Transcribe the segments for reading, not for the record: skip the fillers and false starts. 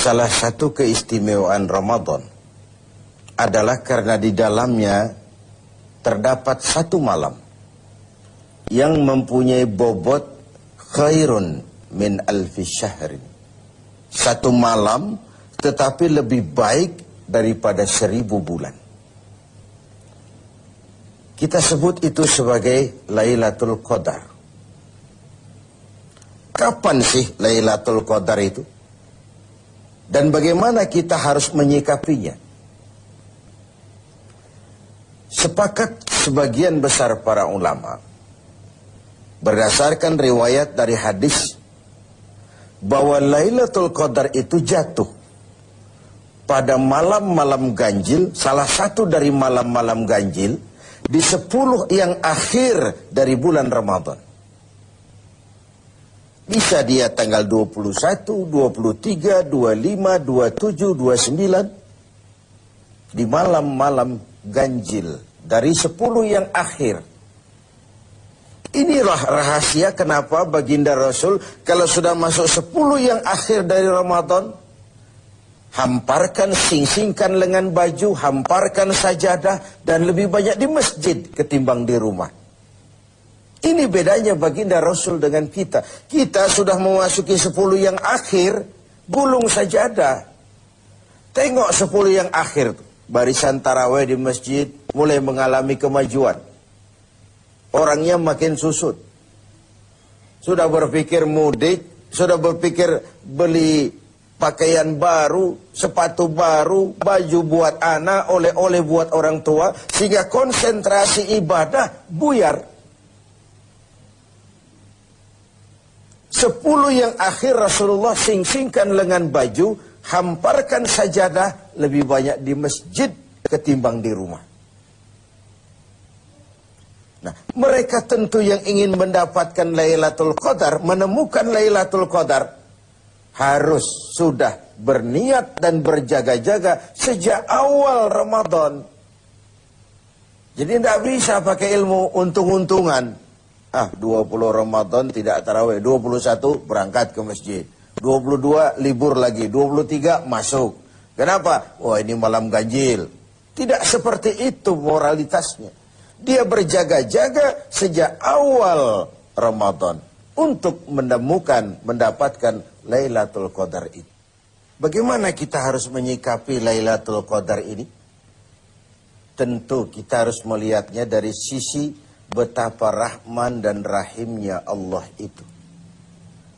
salah satu keistimewaan Ramadan adalah karena di dalamnya terdapat satu malam yang mempunyai bobot khairun min alfi syahrin. Satu malam tetapi lebih baik daripada 1000 bulan. Kita sebut itu sebagai Lailatul Qadar. Kapan sih Lailatul Qadar itu? Dan bagaimana kita harus menyikapinya? Sepakat sebagian besar para ulama berdasarkan riwayat dari hadis bahwa Lailatul Qadar itu jatuh pada malam-malam ganjil, salah satu dari malam-malam ganjil di 10 yang akhir dari bulan Ramadan. Bisa dia tanggal 21, 23, 25, 27, 29. Di malam-malam ganjil dari 10 yang akhir. Inilah rahasia kenapa baginda Rasul kalau sudah masuk 10 yang akhir dari Ramadan, hamparkan, sing-singkan lengan baju, hamparkan sajadah, dan lebih banyak di masjid ketimbang di rumah. Ini bedanya baginda Rasul dengan kita. Kita sudah memasuki 10 yang akhir, gulung sajadah. Tengok 10 yang akhir, barisan tarawih di masjid mulai mengalami kemajuan. Orangnya makin susut. Sudah berpikir mudik, sudah berpikir beli pakaian baru, sepatu baru, baju buat anak, oleh-oleh buat orang tua, sehingga konsentrasi ibadah buyar. 10 yang akhir Rasulullah sing-singkan lengan baju, hamparkan sajadah, lebih banyak di masjid ketimbang di rumah. Nah, mereka tentu yang ingin mendapatkan Lailatul Qadar, menemukan Lailatul Qadar, harus sudah berniat dan berjaga-jaga sejak awal Ramadan. Jadi tidak bisa pakai ilmu untung-untungan. 20 Ramadan tidak tarawih, 21 berangkat ke masjid, 22 libur lagi, 23 masuk. Kenapa? Wah, ini malam ganjil. Tidak seperti itu moralitasnya. Dia berjaga-jaga sejak awal Ramadan untuk mendapatkan Lailatul Qadar itu. Bagaimana kita harus menyikapi Lailatul Qadar ini? Tentu kita harus melihatnya dari sisi betapa rahman dan rahimnya Allah itu.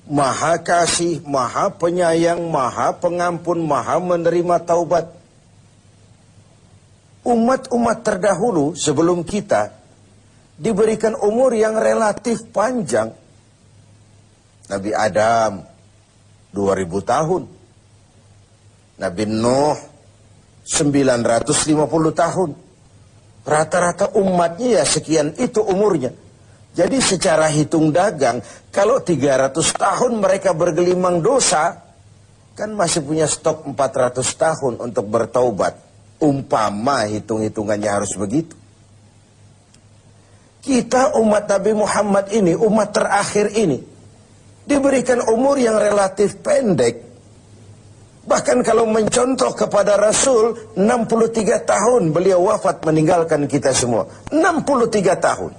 Maha kasih, maha penyayang, maha pengampun, maha menerima taubat. Umat-umat terdahulu sebelum kita diberikan umur yang relatif panjang. Nabi Adam 2000 tahun. Nabi Nuh 950 tahun. Rata-rata umatnya ya sekian itu umurnya. Jadi secara hitung dagang, kalau 300 tahun mereka bergelimang dosa, kan masih punya stok 400 tahun untuk bertaubat. Umpama hitung-hitungannya harus begitu. Kita umat Nabi Muhammad ini, umat terakhir ini, diberikan umur yang relatif pendek. Bahkan kalau mencontoh kepada Rasul, 63 tahun beliau wafat meninggalkan kita semua. 63 tahun.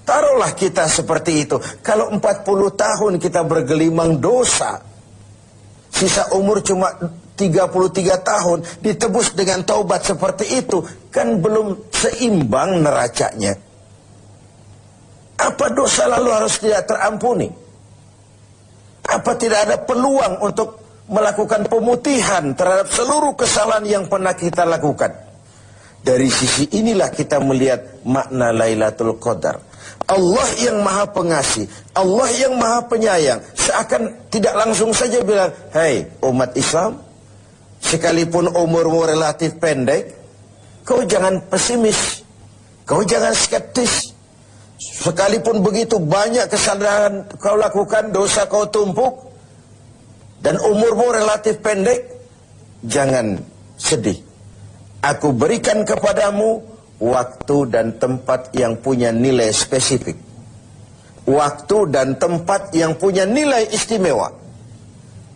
Taruhlah kita seperti itu. Kalau 40 tahun kita bergelimang dosa, sisa umur cuma 33 tahun, ditebus dengan taubat seperti itu, kan belum seimbang neracanya. Apa dosa lalu harus tidak terampuni? Apa tidak ada peluang untuk melakukan pemutihan terhadap seluruh kesalahan yang pernah kita lakukan? Dari sisi inilah kita melihat makna Lailatul Qadar. Allah yang maha pengasih, Allah yang maha penyayang, seakan tidak langsung saja bilang, "Hei umat Islam, sekalipun umurmu relatif pendek, kau jangan pesimis, kau jangan skeptis. Sekalipun begitu banyak kesalahan kau lakukan, dosa kau tumpuk, dan umurmu relatif pendek, jangan sedih. Aku berikan kepadamu waktu dan tempat yang punya nilai spesifik. Waktu dan tempat yang punya nilai istimewa.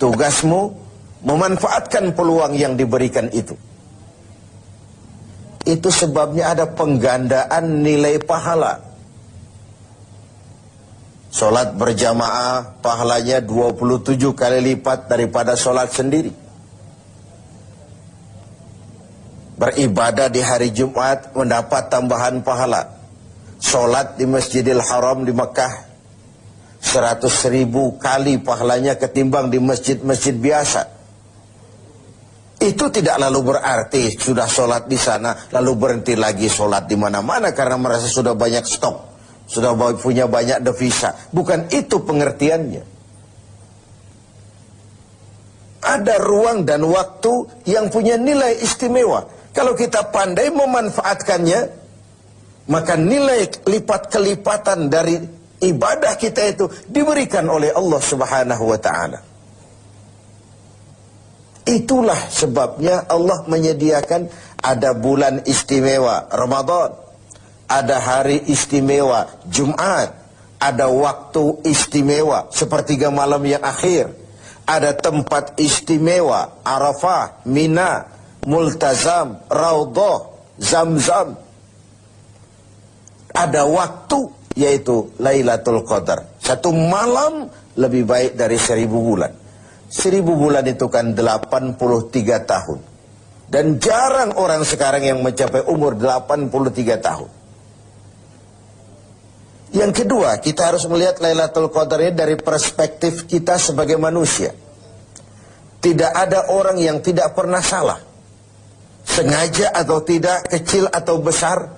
Tugasmu memanfaatkan peluang yang diberikan itu. Itu sebabnya ada penggandaan nilai pahala. Sholat berjamaah pahalanya 27 kali lipat daripada sholat sendiri. Beribadah di hari Jumat mendapat tambahan pahala. Sholat di Masjidil Haram di Mekah 100.000 kali pahalanya ketimbang di masjid-masjid biasa. Itu tidak lalu berarti sudah sholat di sana lalu berhenti lagi sholat di mana-mana karena merasa sudah banyak stok, sudah punya banyak devisa. Bukan itu pengertiannya. Ada ruang dan waktu yang punya nilai istimewa. Kalau kita pandai memanfaatkannya, maka nilai lipat-kelipatan dari ibadah kita itu diberikan oleh Allah Subhanahu wa ta'ala. Itulah sebabnya Allah menyediakan ada bulan istimewa Ramadan, ada hari istimewa Jumat, ada waktu istimewa sepertiga malam yang akhir, ada tempat istimewa Arafah, Mina, Multazam, Raudhah, Zamzam. Ada waktu yaitu Lailatul Qadar. Satu malam lebih baik dari 1000 bulan. 1000 bulan itu kan 83 tahun. Dan jarang orang sekarang yang mencapai umur 83 tahun. Yang kedua, kita harus melihat Lailatul Qadar ini dari perspektif kita sebagai manusia. Tidak ada orang yang tidak pernah salah. Sengaja atau tidak, kecil atau besar,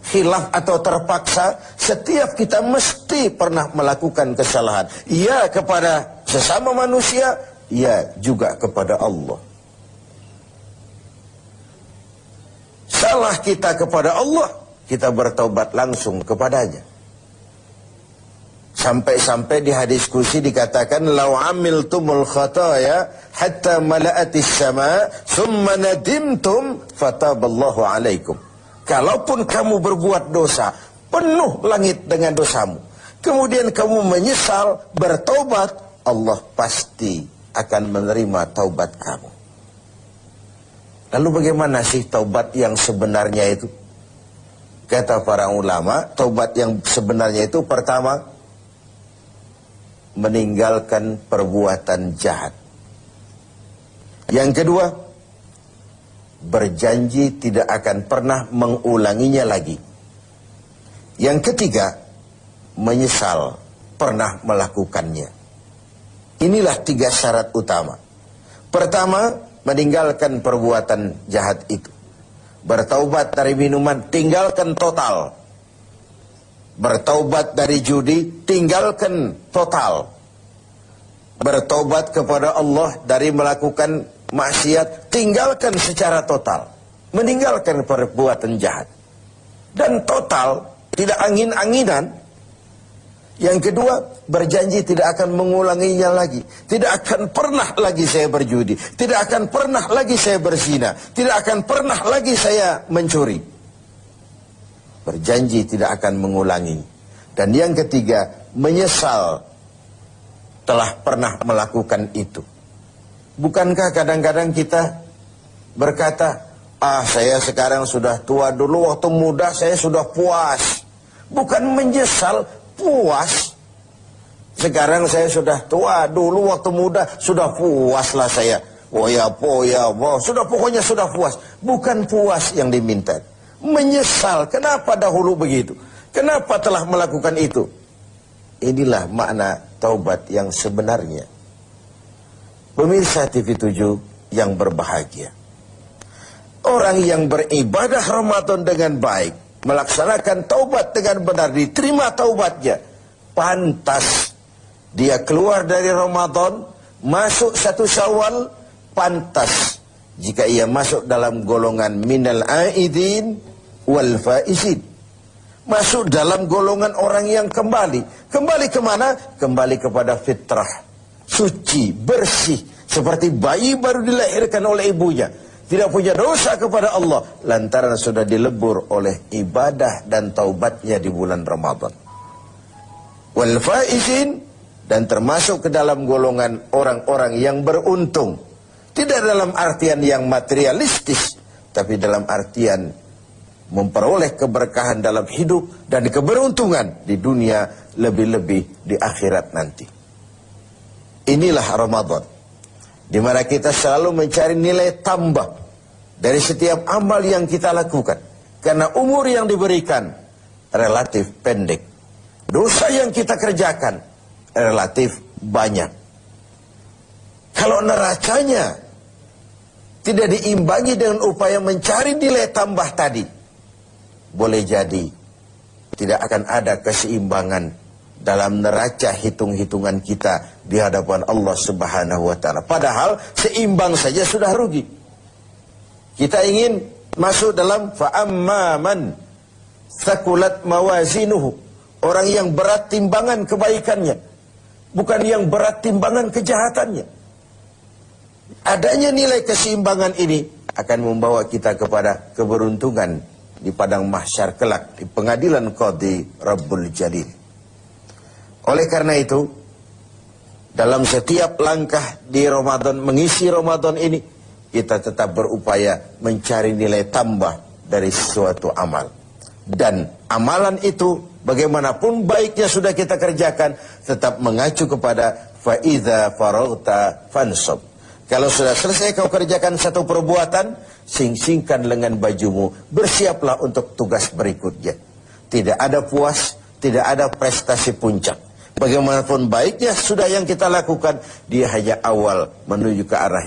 khilaf atau terpaksa, setiap kita mesti pernah melakukan kesalahan. Ya kepada sesama manusia, ya juga kepada Allah. Salah kita kepada Allah, kita bertaubat langsung kepadanya. Sampai-sampai di hadis kursi dikatakan, "Lau amiltumul khataya hatta mala'atis sama, summa nadimtum fataballahu alaikum." Kalaupun kamu berbuat dosa, penuh langit dengan dosamu, kemudian kamu menyesal, bertobat, Allah pasti akan menerima taubat kamu. Lalu bagaimana sih taubat yang sebenarnya itu? Kata para ulama, taubat yang sebenarnya itu pertama, meninggalkan perbuatan jahat. Yang kedua, berjanji tidak akan pernah mengulanginya lagi. Yang ketiga, menyesal pernah melakukannya. Inilah 3 syarat utama. Pertama, meninggalkan perbuatan jahat itu. Bertaubat dari minuman, tinggalkan total. Bertaubat dari judi, tinggalkan total. Bertaubat kepada Allah dari melakukan maksiat, tinggalkan secara total. Meninggalkan perbuatan jahat. Dan total, tidak angin-anginan. Yang kedua, berjanji tidak akan mengulanginya lagi. Tidak akan pernah lagi saya berjudi. Tidak akan pernah lagi saya berzina. Tidak akan pernah lagi saya mencuri. Berjanji tidak akan mengulangi. Dan yang ketiga, menyesal telah pernah melakukan itu. Bukankah kadang-kadang kita berkata, saya sekarang sudah tua, dulu waktu muda saya sudah puas. Bukan menyesal, puas. Sekarang saya sudah tua, dulu waktu muda sudah puaslah saya. Pokoknya sudah puas. Bukan puas yang diminta. Menyesal, kenapa dahulu begitu? Kenapa telah melakukan itu? Inilah makna taubat yang sebenarnya. Pemirsa TV7 yang berbahagia, orang yang beribadah Ramadan dengan baik, melaksanakan taubat dengan benar, diterima taubatnya, pantas dia keluar dari Ramadan, masuk 1 Syawal, pantas jika ia masuk dalam golongan minal aidin wal faizin, masuk dalam golongan orang yang kembali kemana? Kembali kepada fitrah, suci, bersih, seperti bayi baru dilahirkan oleh ibunya, tidak punya dosa kepada Allah, lantaran sudah dilebur oleh ibadah dan taubatnya di bulan Ramadan. Wal faizin, dan termasuk ke dalam golongan orang-orang yang beruntung, Tidak dalam artian yang materialistis, tapi dalam artian memperoleh keberkahan dalam hidup dan keberuntungan di dunia, lebih-lebih di akhirat nanti. Inilah Ramadan, di mana kita selalu mencari nilai tambah dari setiap amal yang kita lakukan. Karena umur yang diberikan relatif pendek. Dosa yang kita kerjakan relatif banyak. Kalau neracanya tidak diimbangi dengan upaya mencari nilai tambah tadi, boleh jadi tidak akan ada keseimbangan dalam neraca hitung-hitungan kita di hadapan Allah Subhanahu wa Ta'ala. Padahal seimbang saja sudah rugi. Kita ingin masuk dalam fa'amman thaqulat mawazinuhu, orang yang berat timbangan kebaikannya, bukan yang berat timbangan kejahatannya. Adanya nilai keseimbangan ini akan membawa kita kepada keberuntungan di padang mahsyar kelak, di pengadilan Qadhi Rabbul Jalil. Oleh karena itu, dalam setiap langkah di Ramadan, mengisi Ramadan ini, kita tetap berupaya mencari nilai tambah dari suatu amal. Dan amalan itu, bagaimanapun baiknya sudah kita kerjakan, tetap mengacu kepada fa'idha faraghta fansab. Kalau sudah selesai kau kerjakan satu perbuatan, sing-singkan lengan bajumu, bersiaplah untuk tugas berikutnya. Tidak ada puas, tidak ada prestasi puncak. Bagaimanapun baiknya sudah yang kita lakukan, dia hanya awal menuju ke arah